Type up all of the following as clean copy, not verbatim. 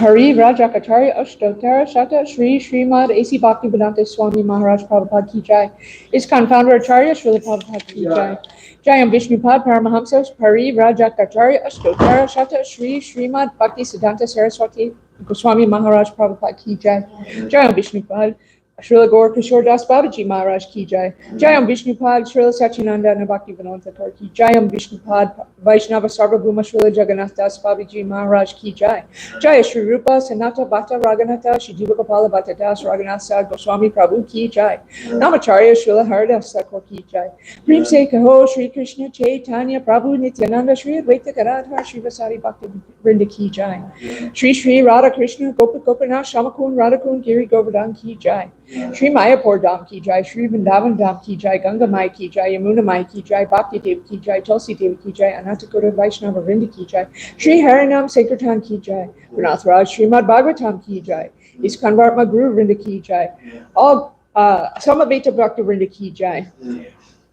Hari Rajakacharya Ashtotara Shata Shri Srimad A.C. Bhaktivedanta Swami Maharaj Prabhupada Ki Jai. ISKCON Founder Acharya Srila Prabhupada Ki Jai. Jayam Vishnupad Paramahamsa Hari Rajakacharya Ashtotara Shata Shri Srimad Bhaktisiddhanta Saraswati Goswami Maharaj Prabhupada Ki Jai. Jayam Vishnupad Srila Gaur Kishore Das Babaji Maharaj Ki Jai. Jayam Vishnupad Srila Sachinanda Bhaktivedanta Thakur Ki Jayam Vishnupad Vaishnava Sarvabhuma Srila Jagannath Das Babaji Maharaj Ki Jai. Jaya Shri Rupa Sanata Bhatta Raghunatha Shri Jiva Gopala Bhatta Das Raghunath Sahib Goswami Prabhu Ki Jai. Namacharya Srila Haridas Thakur Ki Jai. Prem Se Kaho Shri Krishna Chaitanya Prabhu Nityananda Shri Advaita Gadadhar Shri Vasari Bhakti Vrinda Ki Jai. Shri Shri Radha Krishna Gopa Gopinath Shamakun Radhakun Giri Govardhan Ki Jai. Shri Mayapur Dham ki jai, Shri Vrindavan Dham ki jai, Ganga Mai ki jai, Yamuna Mai ki jai, Bhakti Devi ki jai, Tulsi Devi ki jai, Anantakota Vaishnava Vrinda ki jai, Shri Harinam Sankirtan ki jai, Ranath Raj Srimad Bhagavatam ki jai, Iskand Bharma Guru Vrinda ki jai, all Samaveta Bhakta Vrinda ki jai.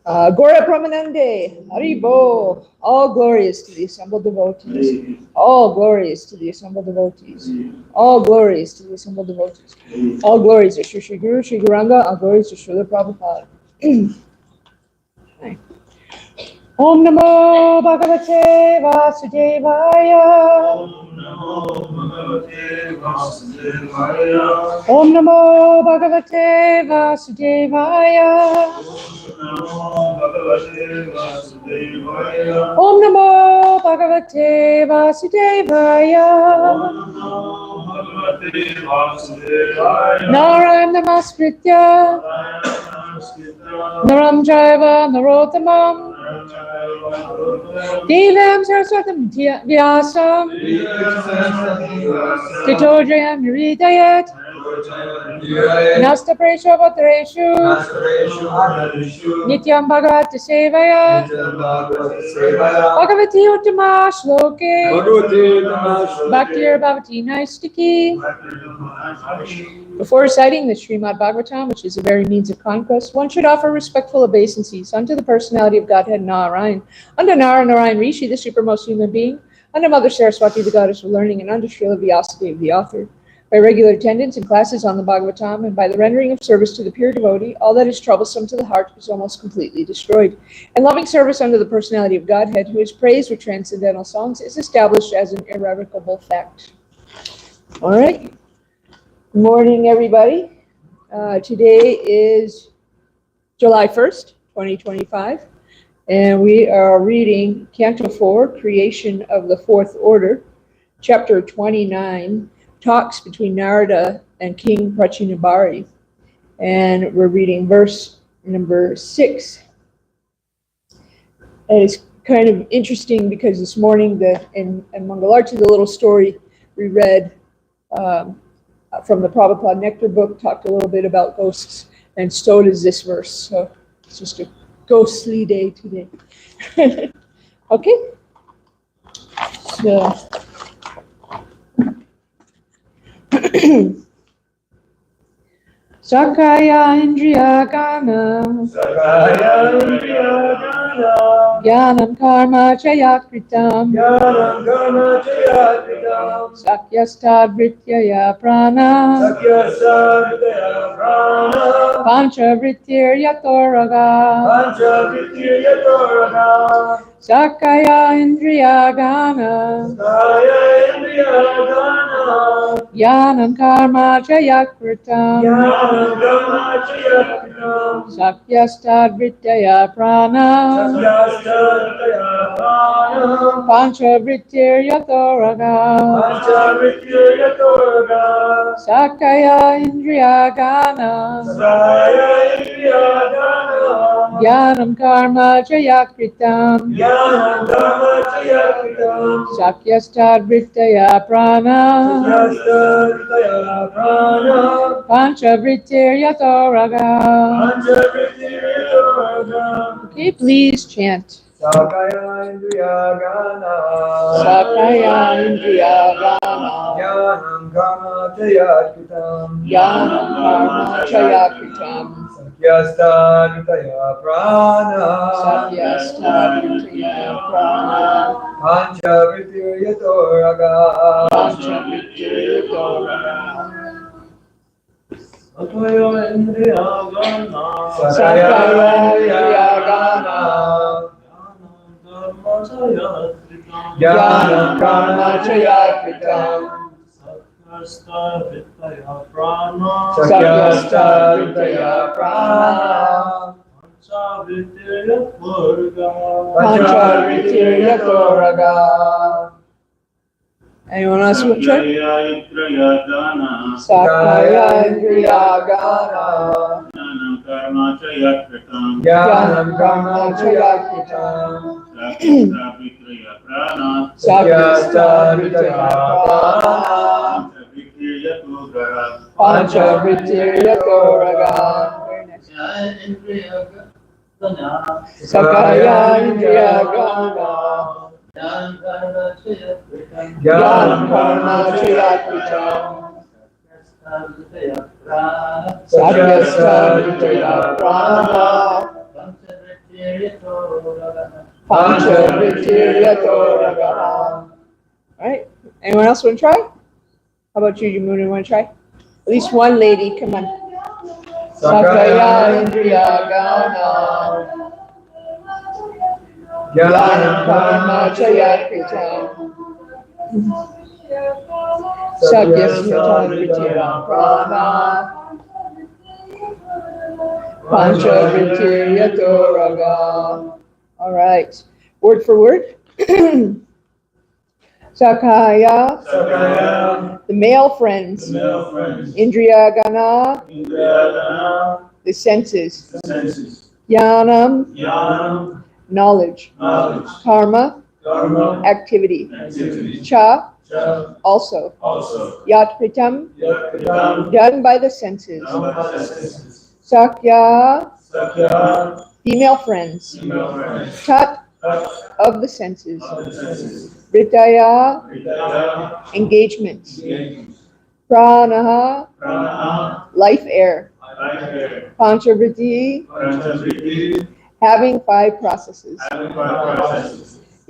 Gora Pramanande, Haribo, all glories to the assembled devotees, all glories to the assembled devotees, all glories to the assembled devotees, all glories to Shri Guru, Shri Guranga, all glories to Srila Prabhupada. Om Namo Bhagavate Vasudevaya. Om Namo Bhagavate Vasudevaya. Om Namo Bhagavate Vasudevaya. Om Namo Bhagavate Vasudevaya. Narayana Namaskritya Naram Jaiva Narottamam Devam Saraswatam Vyasam Tito Jayam Yuridayat Nasta Presha Vatreshu Nityam Bhagavata Sevaya Bhagavati Uttama Shloke Bhaktir Bhavati Naistiki. Before reciting the Srimad Bhagavatam, which is the very means of conquest, one should offer respectful obeisances unto the personality of Godhead Narayan, unto Narayan Rishi, the supermost human being, unto Mother Saraswati, the goddess of learning, and unto Srila Vyasadeva, the author. By regular attendance in classes on the Bhagavatam, and by the rendering of service to the pure devotee, all that is troublesome to the heart is almost completely destroyed. And loving service unto the personality of Godhead, who is praised with transcendental songs, is established as an irrevocable fact. All right. Good morning, everybody. Today is July 1st, 2025, and we are reading Canto 4, Creation of the Fourth Order, Chapter 29, Talks between Narada and King Prachinabhari, and we're reading verse number 6. And it's kind of interesting because this morning in Mangalarti, the little story we read from the Prabhupada Nectar book, talked a little bit about ghosts, and so does this verse. So it's just a ghostly day today. Okay. So Sakaya Indriya Ganam Jnanam Karma Chayakritam Sakyastad Vrityaya Prana Pancha Vrittir Yatoraga Sakaya Indriya Ganam Jnanam Karma Chayakritam Sakyastad Vrityaya Prana Pancha Vrittir Yatoraga Sakaya Indriya Gana Jnanam Karma Chayakritam Sakyastad Vrityaya Prana Pancha Vrittir Yatoraga. Okay, please chant. Sakaya Indriya Gana Sakaya Indriya Gana Jnanam Karma Chayakritam Jnanam Karma Chayakritam Sakyastad Vitaya Prana Sakyastad Vitaya Prana Pancha Vrittir Yatoraga Pancha Vrittir Yatoraga Sakaya Indriya Gana Sakaya Indriya Gana Jnanam Karma Chayakritam Sakyastad Vitaya Prana Sakyastad Vitaya Prana Pancha Vrittir Yatoraga Pancha Vrittir Yatoraga. Anyone else with check? Sakaya Indriya Gana Jnanam Karma Chayakritam Jnanam Karma Chayakritam Sakyastad Vitaya Prana Sakyastad Vitaya Prana Pancha Vritirya Toraga. Sakaya Indriya Gana. Jnanam Karma Chayatvitam. Sakyastha Vijaya Prana. Pancha Vritirya Toraga. Alright, anyone else want to try? How about you, Yamuna, want to try? At least one lady, come on. Sakaya Indriya Gana. Jnanam Karma Chayatvitam. Sakyasya Vritira Prana. Pancha Vritirya Toraga. All right, word for word. Sakaya, the male friends. Indriya Gana, the senses. Jnanam, knowledge. Karma, activity. Cha, also. Yat Pritam, done by the senses. Sakya, female friends. Tat, of the senses. Vritaya, engagements. Pranaha, life air. Panchavriti, having five processes.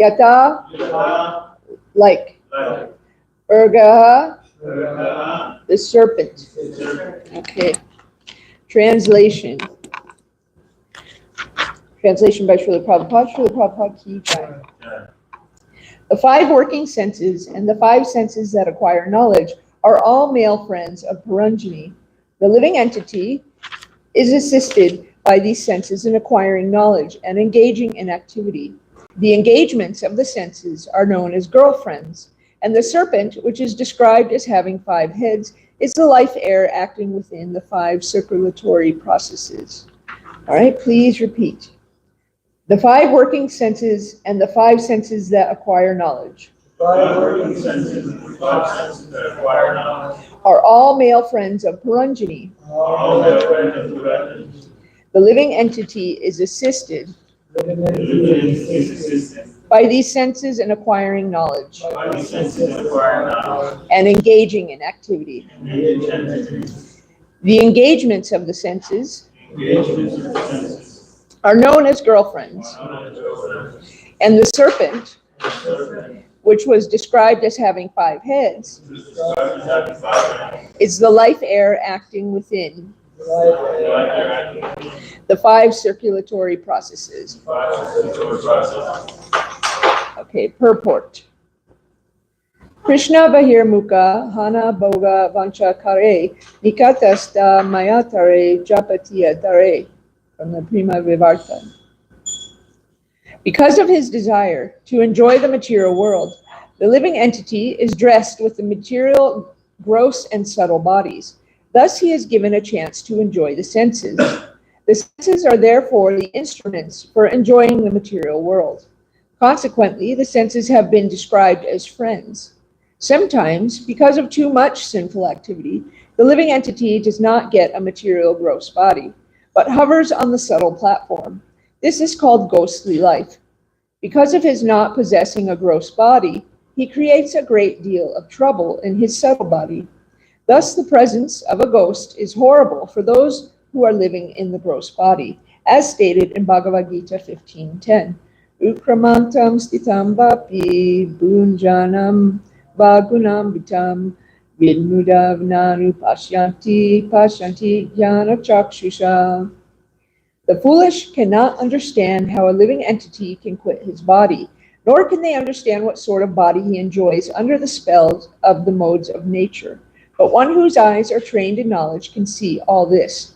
Yata, like. Urga, the serpent. Okay. Translation. Translation by Srila Prabhupada. Srila Prabhupada ki jai. The five working senses and the five senses that acquire knowledge are all male friends of Paranjani. The living entity is assisted by these senses in acquiring knowledge and engaging in activity. The engagements of the senses are known as girlfriends, and the serpent, which is described as having five heads, is the life air acting within the five circulatory processes. All right, please repeat. The five working senses and the five senses that acquire knowledge are all male friends of Paranjani. The living entity is assisted by these senses in acquiring knowledge and engaging in activity. The engagements of the senses are known as girlfriends, and the serpent, which was described as having five heads, is the life air acting within the five circulatory processes. Okay, purport. Krishna Bahirmukha Hana Bhoga Vancha Kare Nikatasta Mayatare Japatiya Tare, from the Prima Vivarta. Because of his desire to enjoy the material world, the living entity is dressed with the material gross and subtle bodies. Thus he is given a chance to enjoy the senses. The senses are therefore the instruments for enjoying the material world. Consequently, the senses have been described as friends. Sometimes, because of too much sinful activity, the living entity does not get a material gross body, but hovers on the subtle platform. This is called ghostly life. Because of his not possessing a gross body, he creates a great deal of trouble in his subtle body. Thus, the presence of a ghost is horrible for those who are living in the gross body, as stated in Bhagavad Gita 15:10. Ukramantam stitam vapi bhunjanam vagunam vitam vidmudavnanu pashyanti jnana chakshusha. The foolish cannot understand how a living entity can quit his body, nor can they understand what sort of body he enjoys under the spells of the modes of nature. But one whose eyes are trained in knowledge can see all this.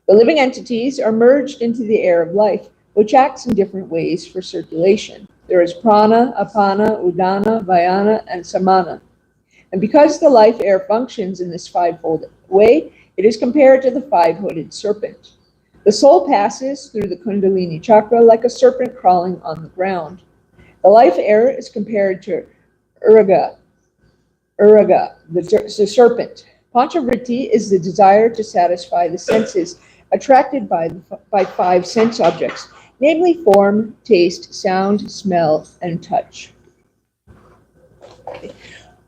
The living entities are merged into the air of life, which acts in different ways for circulation. There is prana, apana, udana, vayana, and samana. And because the life air functions in this fivefold way, it is compared to the five-hooded serpent. The soul passes through the Kundalini chakra like a serpent crawling on the ground. The life air is compared to Urga, the serpent. Panchavritti is the desire to satisfy the senses attracted by five sense objects, namely form, taste, sound, smell, and touch.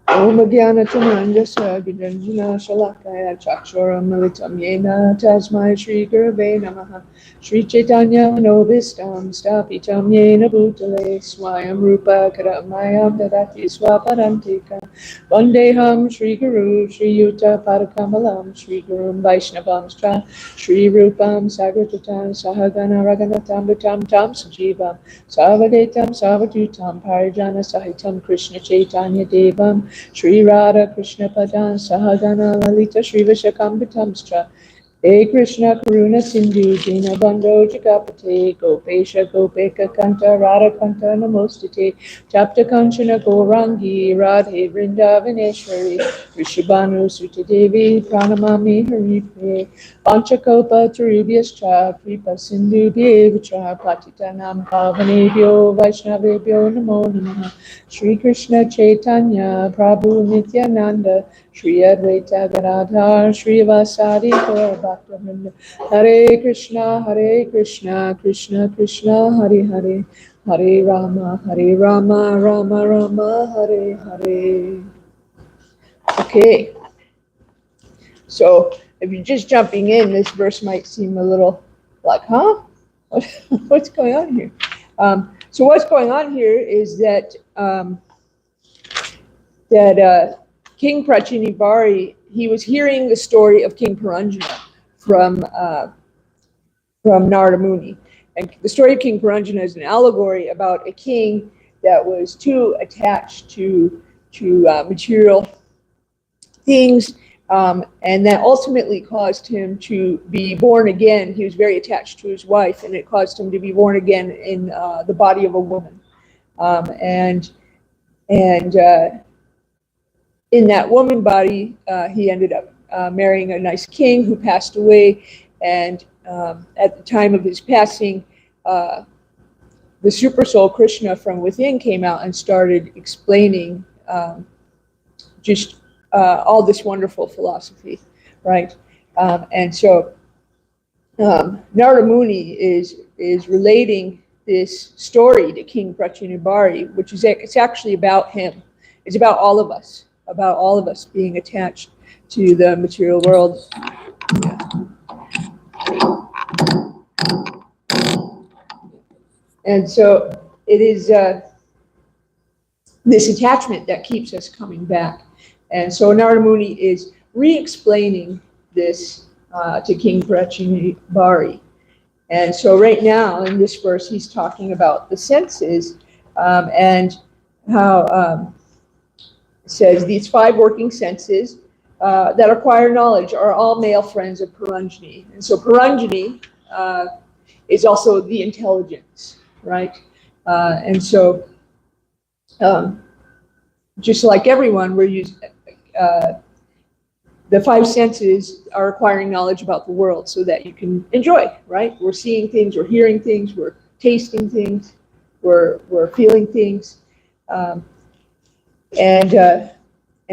Om Jnana Tamanjasa Vidanjana Shalakaya Chakshuram Militam Yena Tasmai Shri Gurave Namaha Shri Chaitanya Manovistam Stapitam Yena Bhutale Swayam Rupa Karamayam Dadati Swaparantika Vandeham Shri Guru Shri Yuta Padakamalam Shri Gurum Vaishnavam Shri Rupam Sagratatam Sahagana Raganatam Vitam Tam Sajivam Savadetam Savadutam Parijana Sahitam Krishna Chaitanya Devam Shri Radha Krishna Padan Sahagana Lalita Shri Vishakambitamstra Hey Krishna Karuna Sindhu Dina Bando Jagapate Gopesha Gopeka Kanta Radha Kanta Namostate Tapta Kanchana Gourangi Radhe Vrindavaneshwari Rishabhanu Sutta Devi Pranamami Haripe Panchakopa Tarubhyascha Kripa Sindhu Devacha Patitanam Pavanebhyo Vaishnavebhyo Namo Namaha Shri Krishna Chaitanya Prabhu Nityananda Shri Advaita Gadadhar Shri Vasadi Gaur Bhaktivinoda Hare Krishna Krishna Krishna Hare Hare Hare Rama Rama Rama Hare Hare. Okay, so if you're just jumping in, this verse might seem a little like, huh? What's going on here? So what's going on here is that King Prachinibari, he was hearing the story of King Paranjana from Narada Muni. And the story of King Paranjana is an allegory about a king that was too attached to material things, and that ultimately caused him to be born again. He was very attached to his wife, and it caused him to be born again in the body of a woman. And in that woman body, he ended up marrying a nice king who passed away. And at the time of his passing, the super soul Krishna from within came out and started explaining just all this wonderful philosophy, right? And so Narada Muni is relating this story to King Prachinibari, which is it's actually about him. It's about all of us being attached to the material world. Yeah. And so it is this attachment that keeps us coming back. And so Narada Muni is re-explaining this to King Prachinibari. And so right now in this verse, he's talking about the senses and how it says these five working senses that acquire knowledge are all male friends of Paranjani. And so Paranjani is also the intelligence, right? And so just like everyone, we're using the five senses are acquiring knowledge about the world so that you can enjoy, right? We're seeing things, we're hearing things, we're tasting things, we're feeling things. And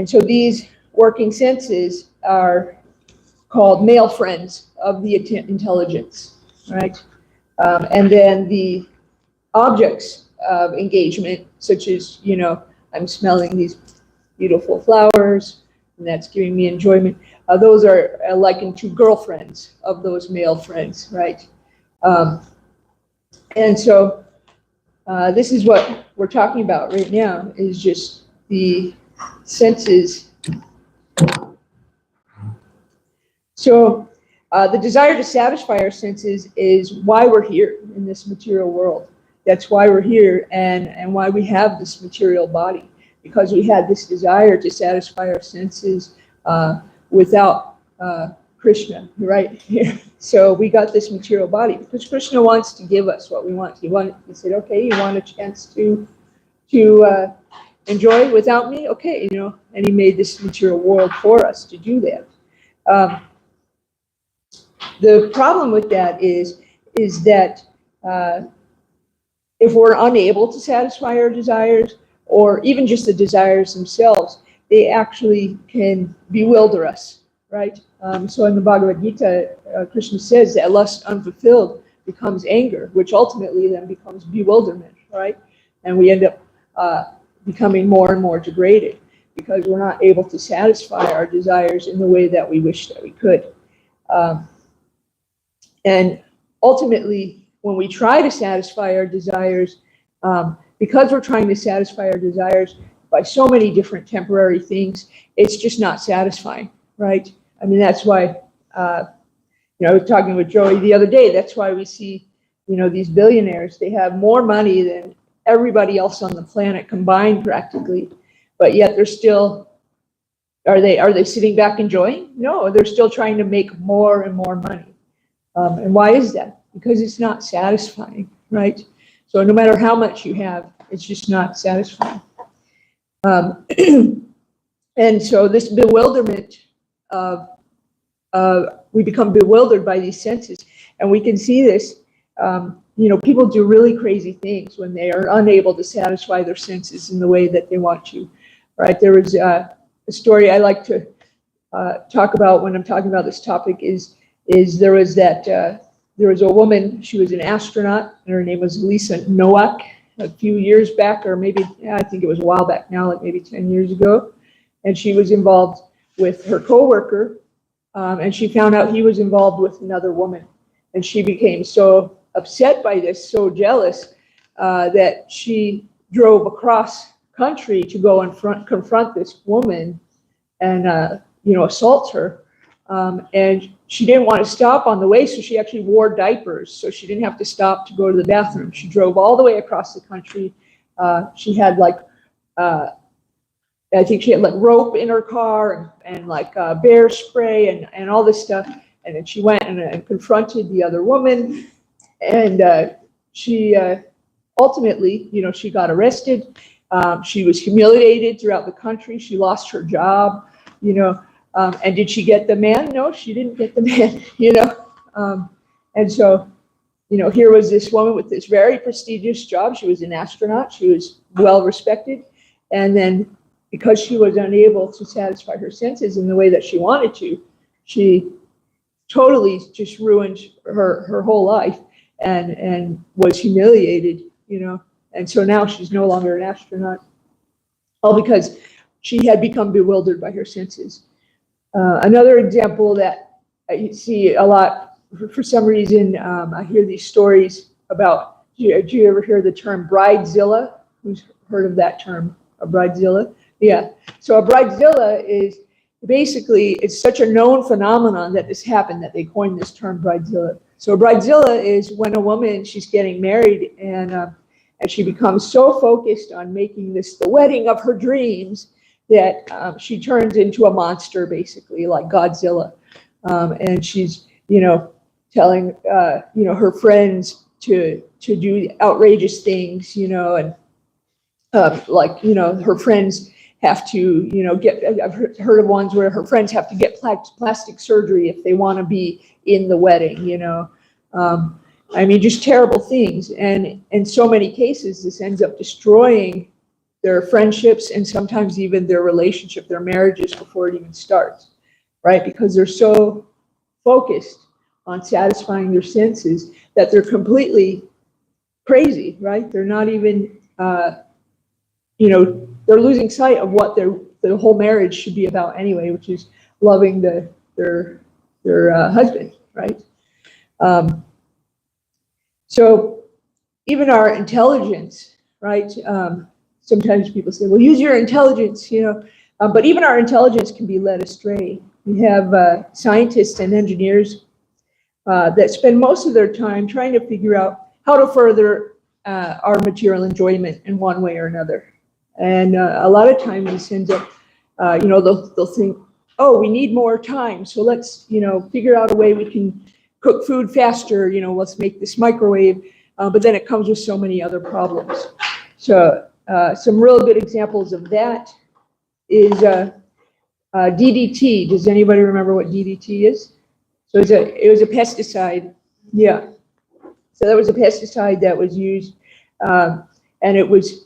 so these working senses are called male friends of the intelligence, right? And then the objects of engagement, such as, I'm smelling these beautiful flowers, and that's giving me enjoyment. Those are likened to girlfriends of those male friends, right? And so this is what we're talking about right now, is just the senses. So the desire to satisfy our senses is why we're here in this material world. That's why we're here and why we have this material body, because we had this desire to satisfy our senses without Krishna, right? So we got this material body because Krishna wants to give us what we want. He said, okay, you want a chance to enjoy without me? Okay, and he made this material world for us to do that. The problem with that is that if we're unable to satisfy our desires, or even just the desires themselves, they actually can bewilder us, right? So in the Bhagavad Gita, Krishna says that lust unfulfilled becomes anger, which ultimately then becomes bewilderment, right? And we end up becoming more and more degraded because we're not able to satisfy our desires in the way that we wish that we could. And ultimately, when we try to satisfy our desires, because we're trying to satisfy our desires by so many different temporary things, it's just not satisfying, right? I mean, that's why, I was talking with Joey the other day, that's why we see, these billionaires, they have more money than everybody else on the planet combined practically, but yet they're still, are they sitting back enjoying? No, they're still trying to make more and more money. And why is that? Because it's not satisfying, right? So no matter how much you have, it's just not satisfying. And so this bewilderment of, we become bewildered by these senses, and we can see this. People do really crazy things when they are unable to satisfy their senses in the way that they want to, right? There was a story I like to talk about when I'm talking about this topic is there was a woman, she was an astronaut, and her name was Lisa Nowak, a few years back, or maybe, I think it was a while back now, like maybe 10 years ago. And she was involved with her coworker, and she found out he was involved with another woman. And she became so upset by this, so jealous, that she drove across country to go and confront this woman and, assault her. And she didn't want to stop on the way, so she actually wore diapers, so she didn't have to stop to go to the bathroom. She drove all the way across the country. She had I think she had rope in her car and bear spray and all this stuff. And then she went and confronted the other woman, and she ultimately, she got arrested. She was humiliated throughout the country. She lost her job, and did she get the man? No, she didn't get the man, and so, here was this woman with this very prestigious job. She was an astronaut. She was well respected. And then because she was unable to satisfy her senses in the way that she wanted to, she totally just ruined her whole life and was humiliated, and so now she's no longer an astronaut, all because she had become bewildered by her senses. Another example that I see a lot, for some reason, I hear these stories about, do you ever hear the term bridezilla? Who's heard of that term, a bridezilla? Yeah, so a bridezilla is basically, it's such a known phenomenon that this happened that they coined this term bridezilla. So a bridezilla is when a woman, she's getting married and she becomes so focused on making this the wedding of her dreams that she turns into a monster, basically, like Godzilla. And she's, telling, her friends to do outrageous things, and her friends have to, I've heard of ones where her friends have to get plastic surgery if they want to be in the wedding, just terrible things. And in so many cases, this ends up destroying their friendships and sometimes even their relationship, their marriages before it even starts, right? Because they're so focused on satisfying their senses that they're completely crazy, right? They're not even, they're losing sight of what their whole marriage should be about anyway, which is loving their husband, right? So even our intelligence, right? Sometimes people say, well, use your intelligence, but even our intelligence can be led astray. We have scientists and engineers that spend most of their time trying to figure out how to further our material enjoyment in one way or another. And a lot of times this ends up, they'll think, oh, we need more time, so let's, figure out a way we can cook food faster, let's make this microwave, but then it comes with so many other problems. So some real good examples of that is DDT. Does anybody remember what DDT is? So it was a pesticide. Yeah. So that was a pesticide that was used, and it was,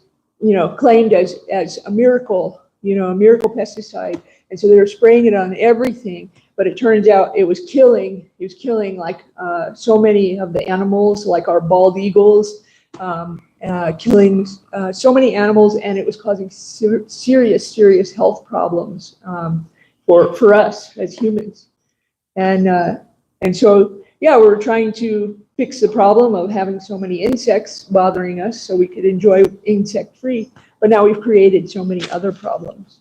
claimed as a miracle a miracle pesticide. And so they were spraying it on everything, but it turns out it was killing like so many of the animals, like our bald eagles, killing so many animals, and it was causing serious health problems for us as humans. And so, yeah, we're trying to fix the problem of having so many insects bothering us so we could enjoy insect-free, but now we've created so many other problems.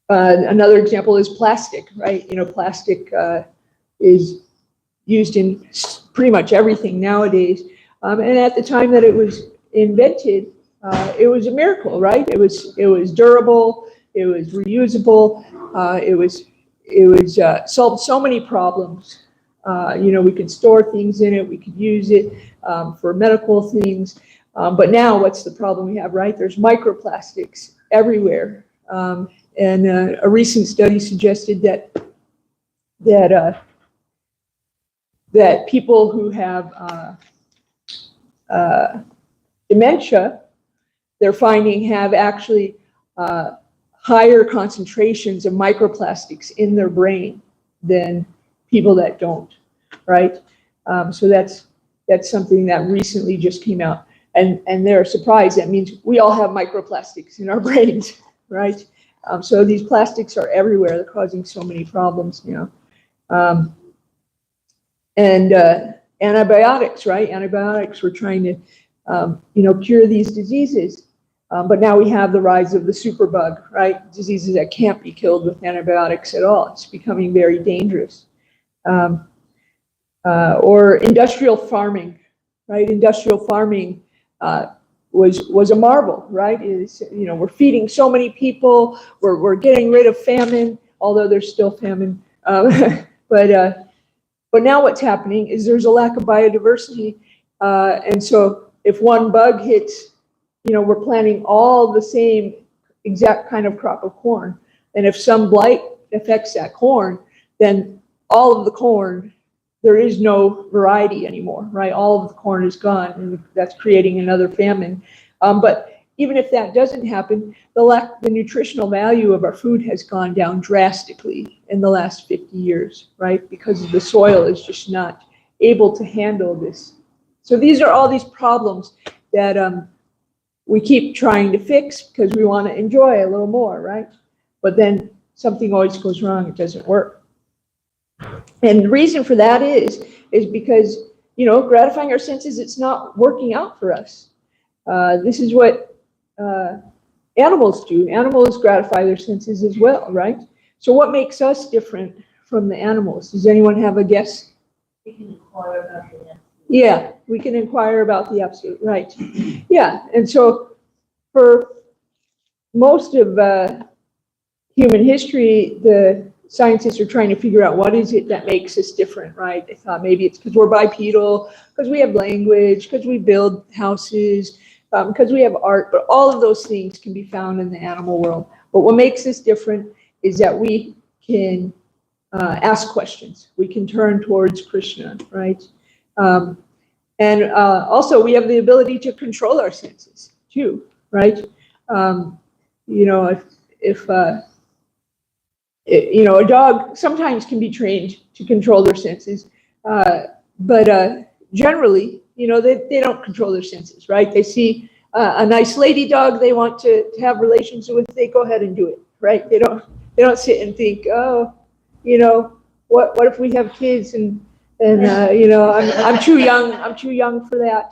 Another example is plastic, right? Plastic is used in pretty much everything nowadays. And at the time that it was invented, it was a miracle, right? It was durable, it was reusable, it solved so many problems. We could store things in it, we could use it for medical things. But now what's the problem we have, right? There's microplastics everywhere. And a recent study suggested that people who have dementia, they're finding have actually higher concentrations of microplastics in their brain than people that don't, right? So that's something that recently just came out, and they're surprised. That means we all have microplastics in our brains, right? So these plastics are everywhere. They're causing so many problems, and antibiotics, right? Antibiotics, we're trying to, cure these diseases. But now we have the rise of the superbug, right? Diseases that can't be killed with antibiotics at all. It's becoming very dangerous. Or industrial farming, right? Industrial farming was a marvel, right? We're feeding so many people. We're getting rid of famine, although there's still famine. But now what's happening is there's a lack of biodiversity, and so if one bug hits, we're planting all the same exact kind of crop of corn, and if some blight affects that corn, then all of the corn, there is no variety anymore, right? All of the corn is gone, and that's creating another famine. But even if that doesn't happen, the nutritional value of our food has gone down drastically in the last 50 years, right? Because the soil is just not able to handle this. So these are all these problems that we keep trying to fix because we want to enjoy a little more, right? But then something always goes wrong, it doesn't work. And the reason for that is because, gratifying our senses, it's not working out for us. This is what animals do. Animals gratify their senses as well, right? So what makes us different from the animals? Does anyone have a guess? We can inquire about the absolute. Yeah, we can inquire about the absolute, right? Yeah, and so for most of human history, the scientists are trying to figure out what is it that makes us different, right? They thought maybe it's because we're bipedal, because we have language, because we build houses, because we have art, but all of those things can be found in the animal world. But what makes us different is that we can ask questions. We can turn towards Krishna, right? And also we have the ability to control our senses too, right? If a dog sometimes can be trained to control their senses, but generally, they don't control their senses, right? They see a nice lady dog they want to have relations with, they go ahead and do it, right? They don't sit and think, oh, what if we have kids and I'm too young for that,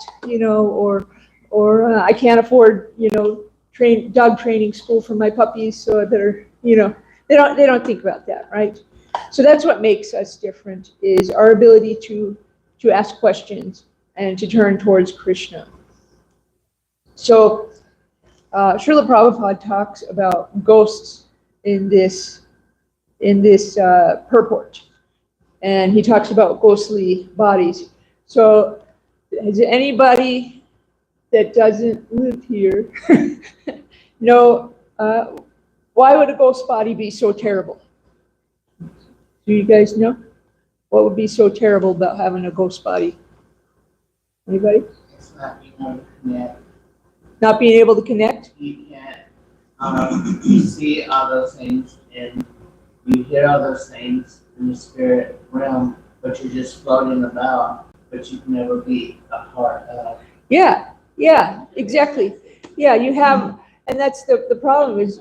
or I can't afford dog training school for my puppies, so I better, they don't think about that, right? So that's what makes us different, is our ability to ask questions and to turn towards Krishna. So Srila Prabhupada talks about ghosts in this purport, and he talks about ghostly bodies. So has anybody that doesn't live here know why would a ghost body be so terrible? Do you guys know? What would be so terrible about having a ghost body? Anybody? It's not being able to connect. Not being able to connect? You can't You see all those things and you hear all those things in the spirit realm, but you're just floating about, but you can never be a part of. Yeah, yeah, exactly. Yeah, you have, and that's the problem is,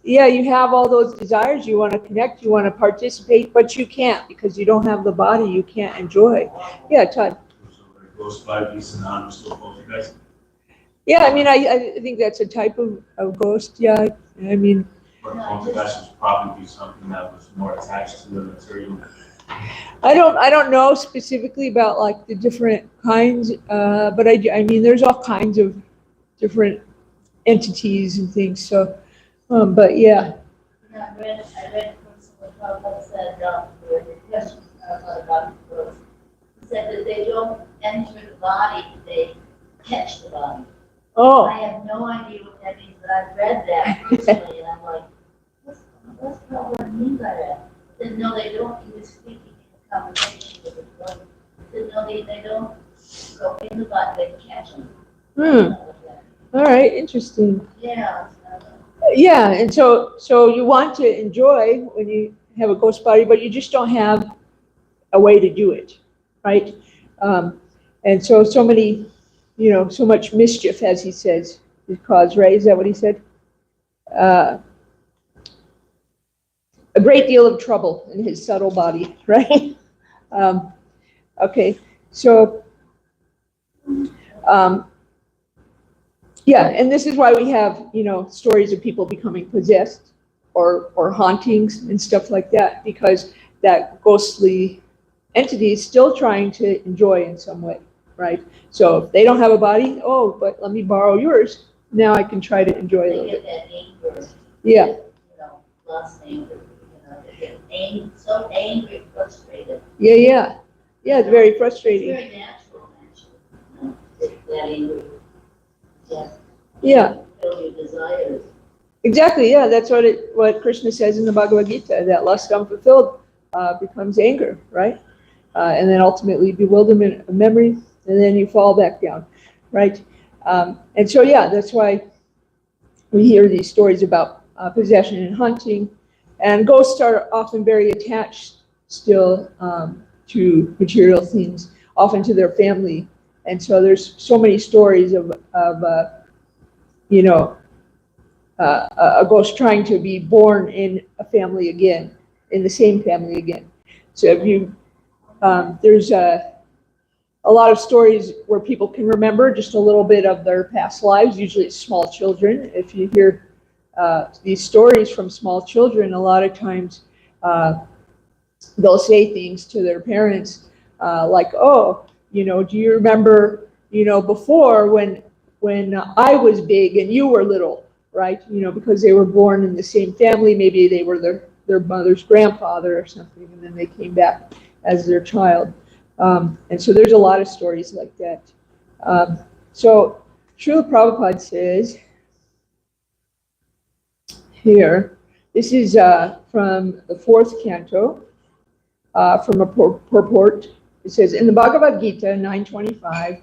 yeah, you have all those desires, you want to connect, you want to participate, but you can't because you don't have the body, you can't enjoy. Yeah, Todd. Ghost body be synonymous with poltergeist. Yeah, I mean, I think that's a type of ghost, yeah, I mean, But poltergeist would probably be something that was more attached to the material. I don't know specifically about like the different kinds, but I mean, there's all kinds of different entities and things, so, but yeah. I read what Prabhupada said, the question about the ghost. He said that they don't enter the body, they catch the body. Oh, I have no idea what that means, but I've read that recently, and I'm like, what's Prabhupada mean by that? He said, no, they don't, he was speaking in a conversation with his brother. He said, no, they don't go in the body, they catch them. all right, interesting. Yeah. Yeah, and so you want to enjoy when you have a ghost body, but you just don't have a way to do it, right? And so many, so much mischief, as he says, is caused, right? Is that what he said? A great deal of trouble in his subtle body, right? Okay, so yeah, and this is why we have, stories of people becoming possessed or hauntings and stuff like that, because that ghostly entity is still trying to enjoy in some way, right? So if they don't have a body, oh, but let me borrow yours. Now I can try to enjoy a They little get bit. that anger. Yeah, Lust, anger, they get so angry, frustrated. yeah. It's very It's frustrating. very natural, actually. That anger. Yeah, Fulfill your desires. exactly. Yeah, that's what Krishna says in the Bhagavad Gita, that lust unfulfilled becomes anger, right? And then ultimately bewilderment of memory, and then you fall back down, right? And so, yeah, that's why we hear these stories about possession and hunting, and ghosts are often very attached still to material things, often to their family. And so there's so many stories of a ghost trying to be born in a family again, in the same family again. So if you, there's a lot of stories where people can remember just a little bit of their past lives. Usually it's small children. If you hear these stories from small children, a lot of times they'll say things to their parents like, oh, do you remember, before when I was big and you were little, right? Because they were born in the same family. Maybe they were their mother's grandfather or something, and then they came back as their child. And so there's a lot of stories like that. So Srila Prabhupada says here, this is from the 4th canto, from a purport. It says, in the Bhagavad Gita 9:25,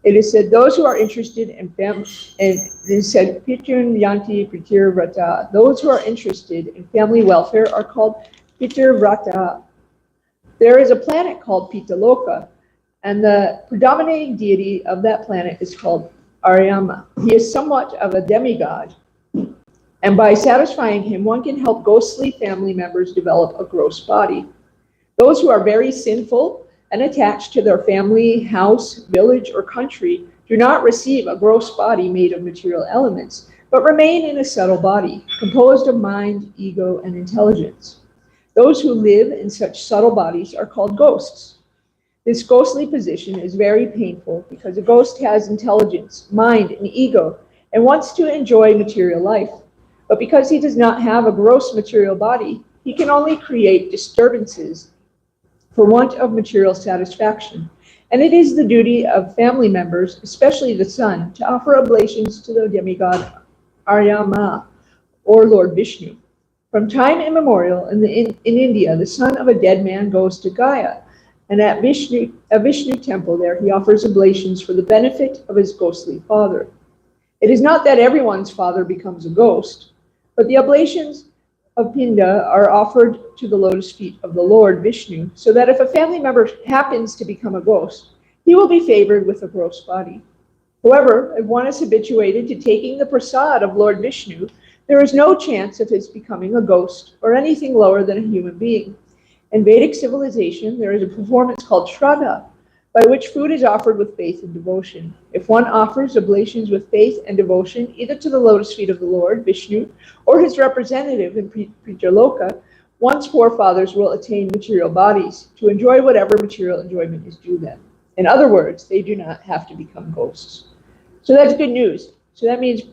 it is said, those who are interested in family, and it said, Pityun Yanti Pritir Vrata, those who are interested in family welfare are called Pitir Vrata. There is a planet called Pitaloka, and the predominating deity of that planet is called Aryama. He is somewhat of a demigod, and by satisfying him, one can help ghostly family members develop a gross body. Those who are very sinful and attached to their family, house, village, or country do not receive a gross body made of material elements, but remain in a subtle body, composed of mind, ego, and intelligence. Those who live in such subtle bodies are called ghosts. This ghostly position is very painful because a ghost has intelligence, mind, and ego, and wants to enjoy material life. But because he does not have a gross material body, he can only create disturbances for want of material satisfaction. And it is the duty of family members, especially the son, to offer oblations to the demigod Aryama, or Lord Vishnu. From time immemorial in India, the son of a dead man goes to Gaya, and at a Vishnu temple there he offers oblations for the benefit of his ghostly father. It is not that everyone's father becomes a ghost. But the oblations of Pinda are offered to the lotus feet of the Lord Vishnu, so that if a family member happens to become a ghost, he will be favored with a gross body. However, if one is habituated to taking the prasad of Lord Vishnu, there is no chance of his becoming a ghost or anything lower than a human being. In Vedic civilization, there is a performance called Shraddha, by which food is offered with faith and devotion. If one offers oblations with faith and devotion, either to the lotus feet of the Lord, Vishnu, or his representative in Pritaloka, one's forefathers will attain material bodies to enjoy whatever material enjoyment is due them. In other words, they do not have to become ghosts. So that's good news. So that means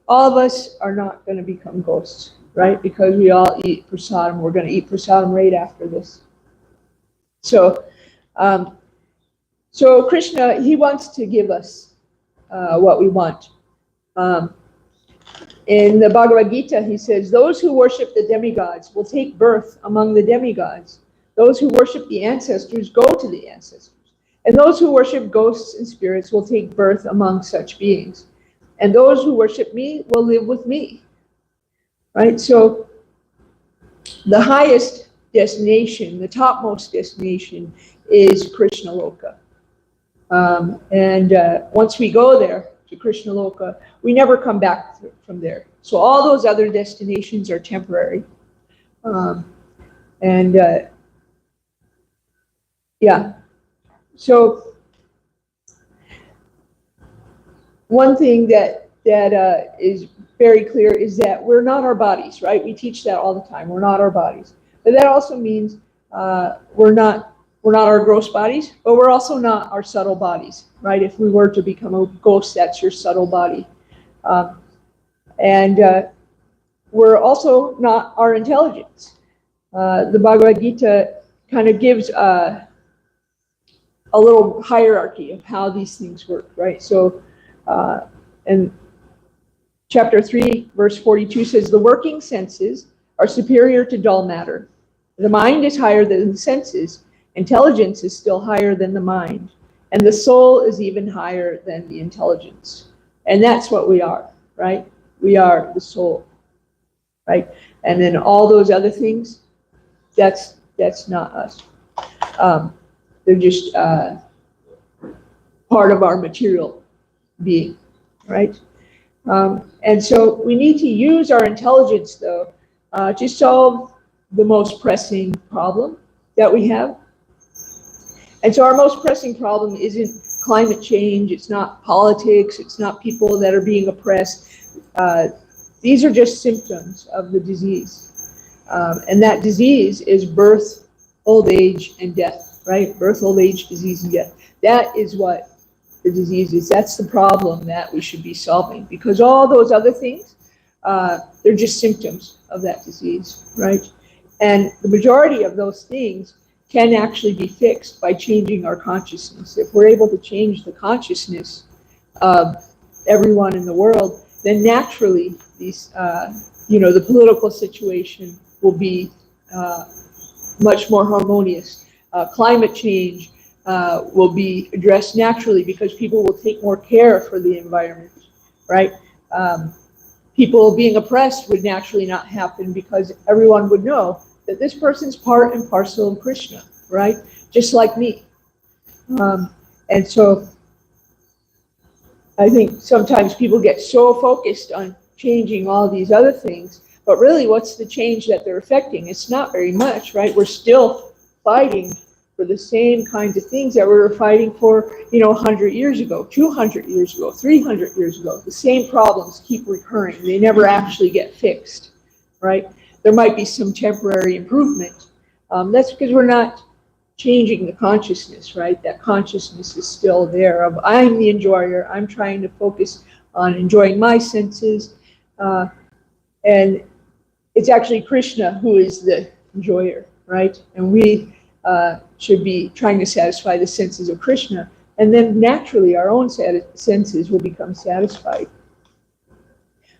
all of us are not going to become ghosts, right? Because we all eat prasadam. We're going to eat prasadam right after this. So, Krishna, he wants to give us what we want. In the Bhagavad Gita, he says, those who worship the demigods will take birth among the demigods. Those who worship the ancestors go to the ancestors. And those who worship ghosts and spirits will take birth among such beings. And those who worship me will live with me. Right? So the highest destination, the topmost destination is Krishna Loka. Once we go there to Krishna Loka, we never come back from there. So all those other destinations are temporary. Yeah. So one thing that is very clear is that we're not our bodies, right? We teach that all the time. We're not our bodies. But that also means we're not our gross bodies, but we're also not our subtle bodies, right? If we were to become a ghost, that's your subtle body. We're also not our intelligence. The Bhagavad Gita kind of gives a little hierarchy of how these things work, right? So, in chapter 3, verse 42 says, the working senses are superior to dull matter. The mind is higher than the senses. Intelligence is still higher than the mind. And the soul is even higher than the intelligence. And that's what we are, right? We are the soul, right? And then all those other things, that's not us. They're just part of our material being, right? And so we need to use our intelligence, though, to solve the most pressing problem that we have. And so our most pressing problem isn't climate change, it's not politics, it's not people that are being oppressed. These are just symptoms of the disease. And that disease is birth, old age, and death, right? Birth, old age, disease, and death. That is what the disease is. That's the problem that we should be solving, because all those other things, they're just symptoms of that disease, right? And the majority of those things can actually be fixed by changing our consciousness. If we're able to change the consciousness of everyone in the world, then naturally these, the political situation will be much more harmonious. Climate change will be addressed naturally because people will take more care for the environment, right? People being oppressed would naturally not happen because everyone would know that this person's part and parcel of Krishna, right? Just like me. And so I think sometimes people get so focused on changing all these other things, but really what's the change that they're affecting? It's not very much, right? We're still fighting for the same kinds of things that we were fighting for, 100 years ago, 200 years ago, 300 years ago. The same problems keep recurring. They never actually get fixed, right? There might be some temporary improvement. That's because we're not changing the consciousness, right? That consciousness is still there of I'm the enjoyer. I'm trying to focus on enjoying my senses. And it's actually Krishna who is the enjoyer, right? And we should be trying to satisfy the senses of Krishna. And then naturally our own senses will become satisfied.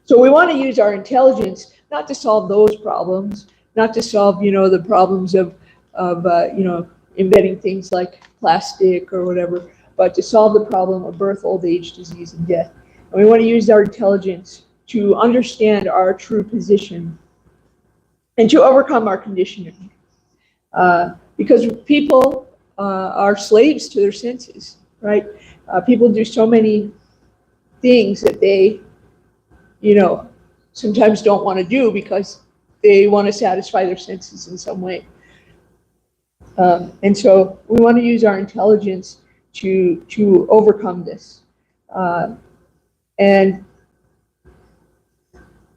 So we want to use our intelligence not to solve those problems, not to solve, the problems of inventing things like plastic or whatever, but to solve the problem of birth, old age, disease, and death. And we want to use our intelligence to understand our true position and to overcome our conditioning. Because people are slaves to their senses, right? People do so many things that they, sometimes don't want to do because they want to satisfy their senses in some way. And so we want to use our intelligence to overcome this. And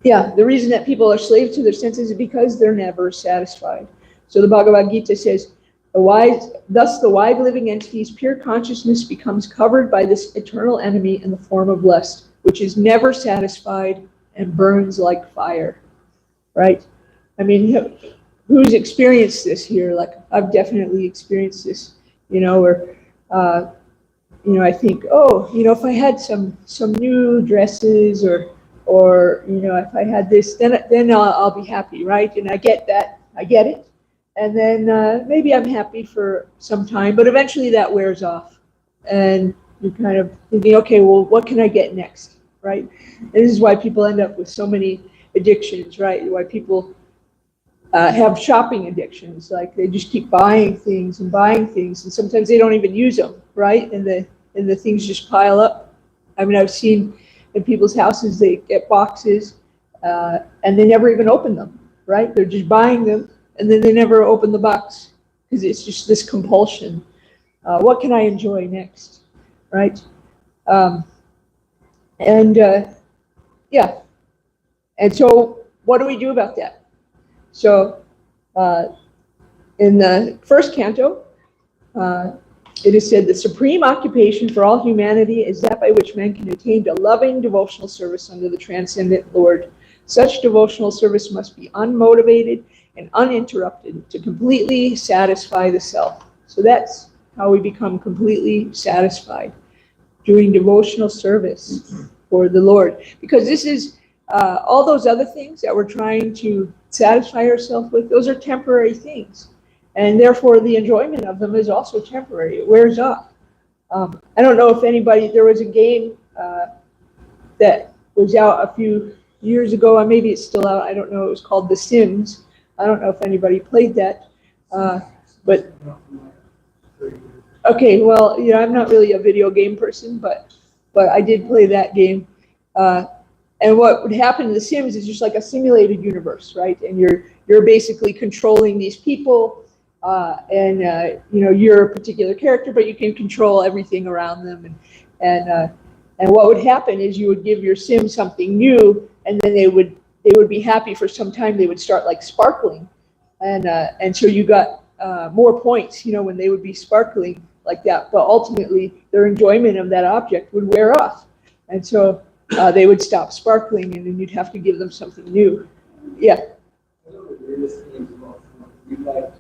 yeah, the reason that people are slaves to their senses is because they're never satisfied. So the Bhagavad Gita says, thus the wide living entity's pure consciousness becomes covered by this eternal enemy in the form of lust, which is never satisfied and burns like fire, right? I mean, who's experienced this here? Like, I've definitely experienced this, where, I think, if I had some new dresses or if I had this, then I'll be happy, right? And I get that, I get it. And then maybe I'm happy for some time, but eventually that wears off. And you're kind of thinking, okay, well, what can I get next, right? And this is why people end up with so many addictions, right? Why people have shopping addictions. Like, they just keep buying things, and sometimes they don't even use them, right? And the things just pile up. I mean, I've seen in people's houses, they get boxes and they never even open them, right? They're just buying them, and then they never open the box because it's just this compulsion. What can I enjoy next, right? Yeah. And so what do we do about that? So in the first canto, it is said, the supreme occupation for all humanity is that by which man can attain to loving devotional service under the transcendent Lord. Such devotional service must be unmotivated and uninterrupted to completely satisfy the self. So that's how we become completely satisfied, doing devotional service for the Lord. Because this is all those other things that we're trying to satisfy ourselves with, those are temporary things. And therefore the enjoyment of them is also temporary. It wears off. I don't know if there was a game that was out a few years ago, or maybe it's still out, I don't know, it was called The Sims. I don't know if anybody played that, but okay, well, I'm not really a video game person, but I did play that game. And what would happen in The Sims is just like a simulated universe, right? And you're basically controlling these people, and you're a particular character, but you can control everything around them. And what would happen is you would give your sim something new, and then they would be happy for some time. They would start like sparkling, and so you got more points, when they would be sparkling like that. But ultimately, their enjoyment of that object would wear off, and so they would stop sparkling, and then you'd have to give them something new. Yeah. I know the weirdest things about you like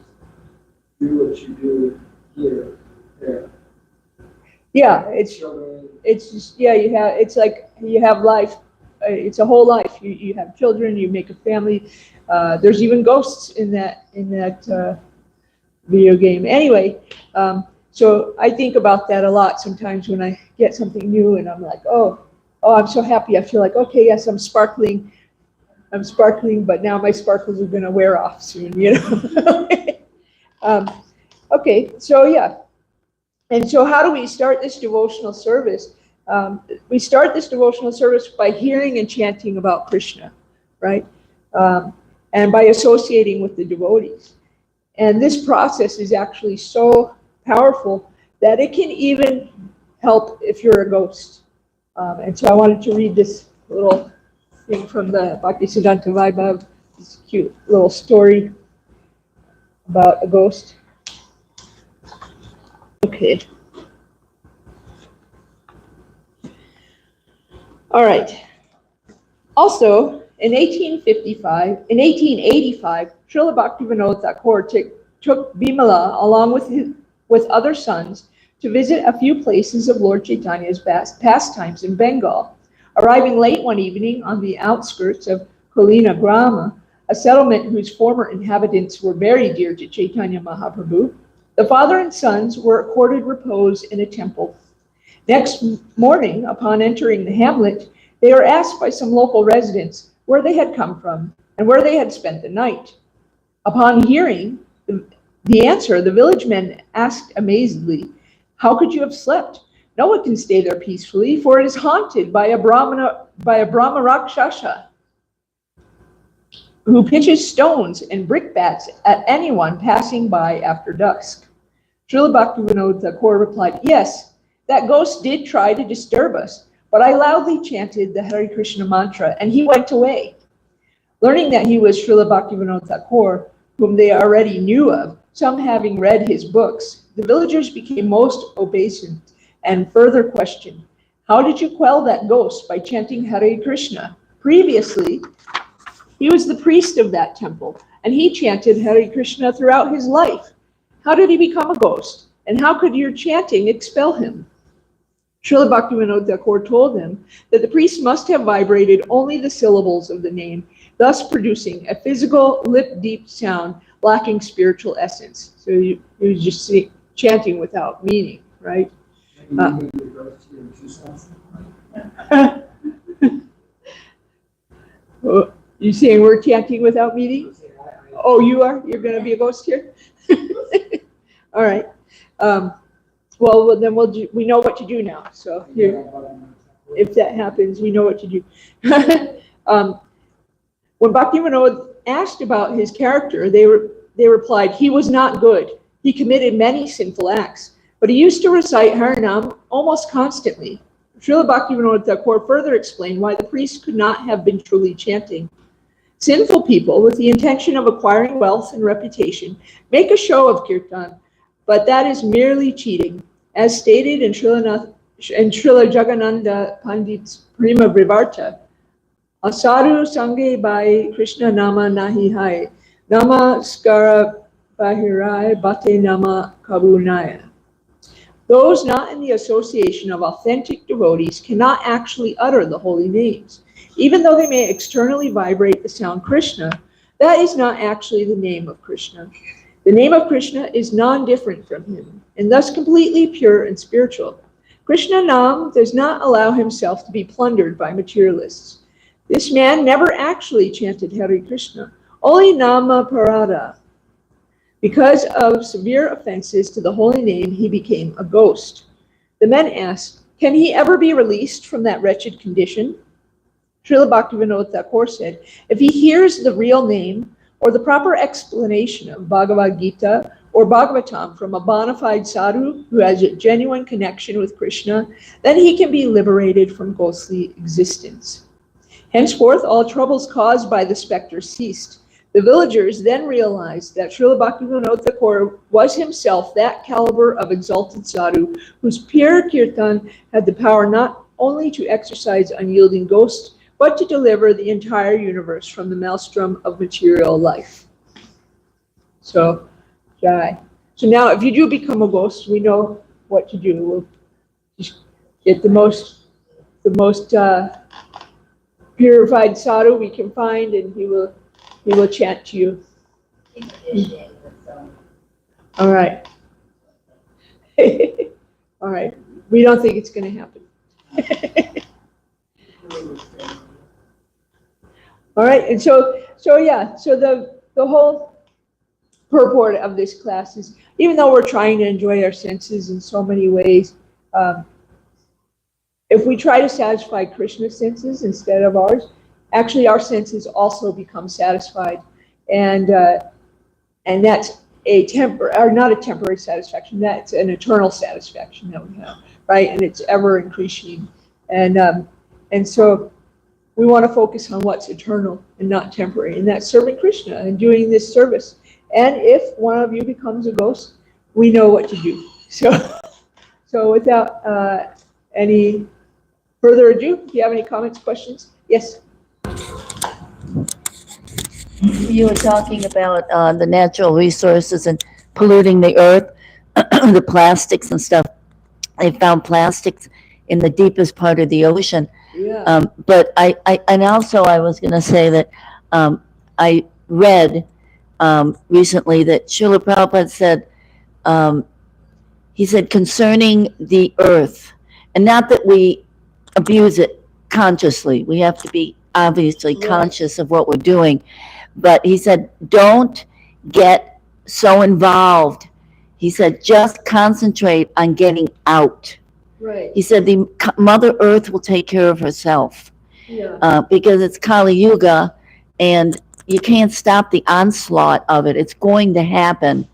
do what you do here, there. Yeah, it's just, yeah, it's like you have life. It's a whole life. You have children, you make a family. There's even ghosts in that video game. Anyway, so I think about that a lot sometimes when I get something new, and I'm like, oh, I'm so happy. I feel like, okay, yes, I'm sparkling, but now my sparkles are going to wear off soon, Okay, so yeah. And so how do we start this devotional service? We start this devotional service by hearing and chanting about Krishna, right? And by associating with the devotees. And this process is actually so powerful that it can even help if you're a ghost. And so I wanted to read this little thing from the Bhaktisiddhanta Vaibhav, this cute little story about a ghost. Okay. All right. Also, in 1885, Srila Bhaktivinoda Thakur took Bimala along with other sons to visit a few places of Lord Chaitanya's pastimes in Bengal. Arriving late one evening on the outskirts of Kolina Grama, a settlement whose former inhabitants were very dear to Chaitanya Mahaprabhu, the father and sons were accorded repose in a temple. Next morning, upon entering the hamlet, They were asked by some local residents where they had come from and where they had spent the night. Upon hearing the answer, the village men asked amazedly, "How could you have slept? No one can stay there peacefully, for it is haunted by a Brahma Rakshasa who pitches stones and brickbats at anyone passing by after dusk." Srila Bhaktivinoda Thakur replied, "Yes, that ghost did try to disturb us, but I loudly chanted the Hare Krishna mantra and he went away." Learning that he was Srila Bhaktivinoda Thakur, whom they already knew of, some having read his books, the villagers became most obeisant and further questioned, "How did you quell that ghost by chanting Hare Krishna? Previously, he was the priest of that temple, and he chanted Hare Krishna throughout his life. How did he become a ghost? And how could your chanting expel him?" Srila Bhaktivinoda Thakur told them that the priest must have vibrated only the syllables of the name, thus producing a physical, lip-deep sound lacking spiritual essence. So he was just chanting without meaning, right? You saying we're chanting without meaning? Oh, you are? You're going to be a ghost here? All right. Well, then we know what to do now. So if that happens, we know what to do. When Bhaktivinoda asked about his character, they replied, "He was not good. He committed many sinful acts, but he used to recite Harinam almost constantly." Srila Bhaktivinoda Thakur further explained why the priest could not have been truly chanting. Sinful people, with the intention of acquiring wealth and reputation, make a show of kirtan, but that is merely cheating. As stated in Srila Jagannatha Pandit's Prima Vrivarta, "Asaru sange bai Krishna nama nahi hai, namaskara bahirai bate nama kabunaya." Those not in the association of authentic devotees cannot actually utter the holy names. Even though they may externally vibrate the sound Krishna, that is not actually the name of Krishna. The name of Krishna is non-different from him, and thus completely pure and spiritual. Krishna Nam does not allow himself to be plundered by materialists. This man never actually chanted Hare Krishna, only Nama Parada. Because of severe offenses to the holy name, he became a ghost. The men asked, "Can he ever be released from that wretched condition?" Srila Bhaktivinoda Thakur said, "If he hears the real name or the proper explanation of Bhagavad Gita or Bhagavatam from a bona fide sadhu who has a genuine connection with Krishna, then he can be liberated from ghostly existence." Henceforth, all troubles caused by the specter ceased. The villagers then realized that Srila Bhaktivinoda Thakur was himself that caliber of exalted sadhu whose pure kirtan had the power not only to exorcise unyielding ghosts, but to deliver the entire universe from the maelstrom of material life. So, Jai. So now if you do become a ghost, we know what to do. We'll just get the most purified sadhu we can find, and he will chant to you. All right. All right. We don't think it's going to happen. All right. And so the whole purport of this class is, even though we're trying to enjoy our senses in so many ways, if we try to satisfy Krishna's senses instead of ours, actually our senses also become satisfied, and that's not a temporary satisfaction. That's an eternal satisfaction that we have, right? And it's ever increasing, and so we want to focus on what's eternal and not temporary, and that's serving Krishna and doing this service. And if one of you becomes a ghost, we know what to do. So without any further ado, do you have any comments, questions? Yes. You were talking about the natural resources and polluting the earth, the plastics and stuff. They found plastics in the deepest part of the ocean. Yeah. But I was going to say that I read recently that Srila Prabhupada said, he said concerning the earth, and not that we abuse it, consciously. We have to be obviously Right. conscious of what we're doing. But he said, don't get so involved. He said, just concentrate on getting out. Right, He said, the Mother Earth will take care of herself yeah, because it's Kali Yuga and you can't stop the onslaught of it. It's going to happen.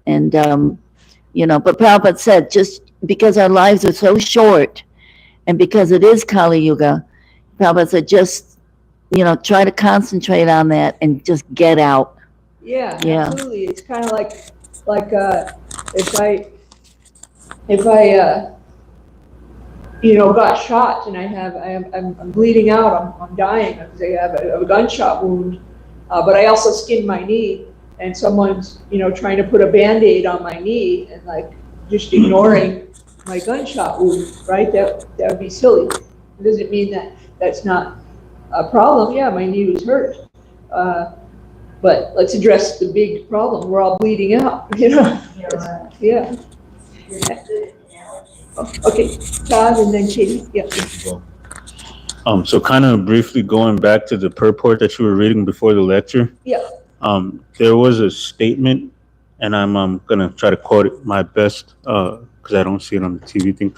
And, but Prabhupada said, just because our lives are so short and because it is Kali Yuga, Prabhupada said, just, try to concentrate on that and just get out. yeah, Yeah. absolutely. It's kind of like, if I got shot and I'm bleeding out, I'm dying because I have a gunshot wound, but I also skinned my knee, and someone's, trying to put a Band-Aid on my knee and like just ignoring my gunshot wound, right? That would be silly. It doesn't mean that that's not a problem. Yeah, my knee was hurt. But let's address the big problem. We're all bleeding out, Yeah, right. Yeah. It's a good analogy. Okay, Todd and then Katie. Yeah. So kind of briefly going back to the purport that you were reading before the lecture. Yeah. There was a statement, and I'm gonna try to quote it my best because I don't see it on the TV thing.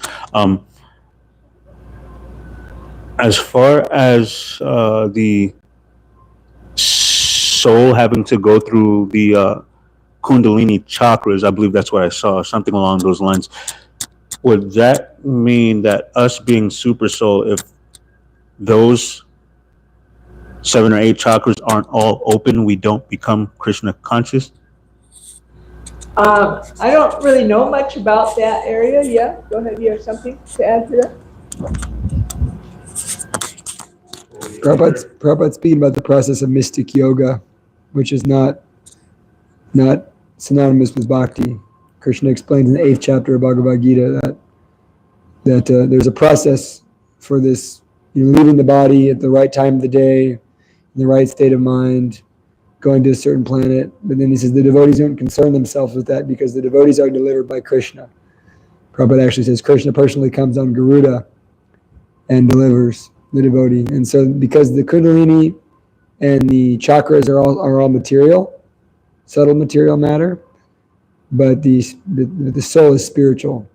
As far as the soul having to go through the Kundalini chakras, I believe that's what I saw, something along those lines. Would that mean that us being super soul, if those 7 or 8 chakras aren't all open, we don't become Krishna conscious? I don't really know much about that area. Yeah, go ahead. You have something to add to that? Prabhupada's speaking about the process of mystic yoga, which is not synonymous with bhakti. Krishna explains in the 8th chapter of Bhagavad Gita that there's a process for this, leaving the body at the right time of the day, in the right state of mind, going to a certain planet. But then he says the devotees don't concern themselves with that because the devotees are delivered by Krishna. Prabhupada actually says Krishna personally comes on Garuda and delivers the devotee. And so because the Kundalini and the chakras are all material, subtle material matter, but the soul is spiritual.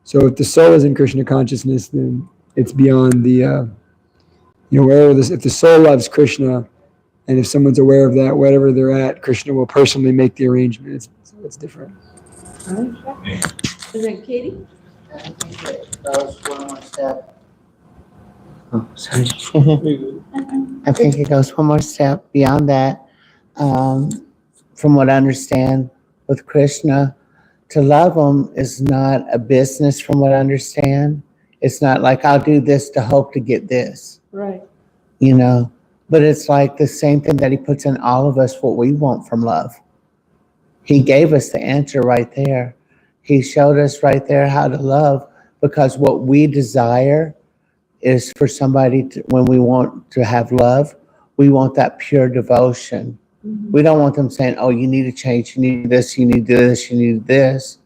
So if the soul is in Krishna consciousness, then it's beyond the, if the soul loves Krishna, and if someone's aware of that, wherever they're at, Krishna will personally make the arrangement. So it's different. All right. And then Katie? I think it goes one more step. Oh, sorry. I think it goes one more step beyond that. From what I understand with Krishna, to love him is not a business from what I understand. It's not like I'll do this to hope to get this. Right. But it's like the same thing that he puts in all of us, what we want from love. He gave us the answer right there. He showed us right there how to love, because what we desire is for somebody to, when we want to have love, we want that pure devotion. Mm-hmm. We don't want them saying, oh, you need to change, you need this, you need this, you need this.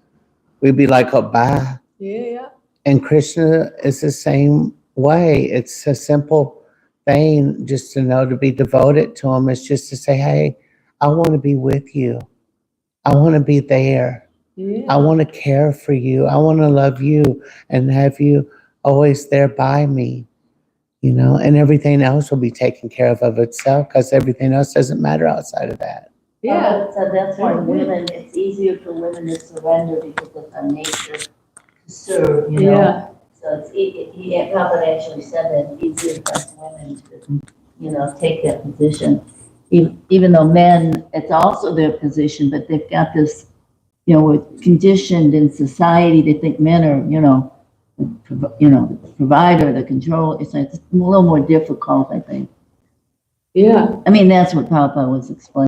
We'd be like, oh, bye. Yeah. And Krishna is the same way. It's a simple thing just to know to be devoted to him. It's just to say, hey, I want to be with you. I want to be there. Yeah. I want to care for you. I want to love you and have you always there by me, and everything else will be taken care of itself, because everything else doesn't matter outside of that. Yeah. So that's why women, it's easier for women to surrender because of our nature to serve, Yeah. So it's, Papa actually said that it's easier for us women to, take that position. Even though men, it's also their position, but they've got this, we're conditioned in society to think men are, the provider, the control. It's a little more difficult, I think. Yeah. I mean, that's what Papa was explaining.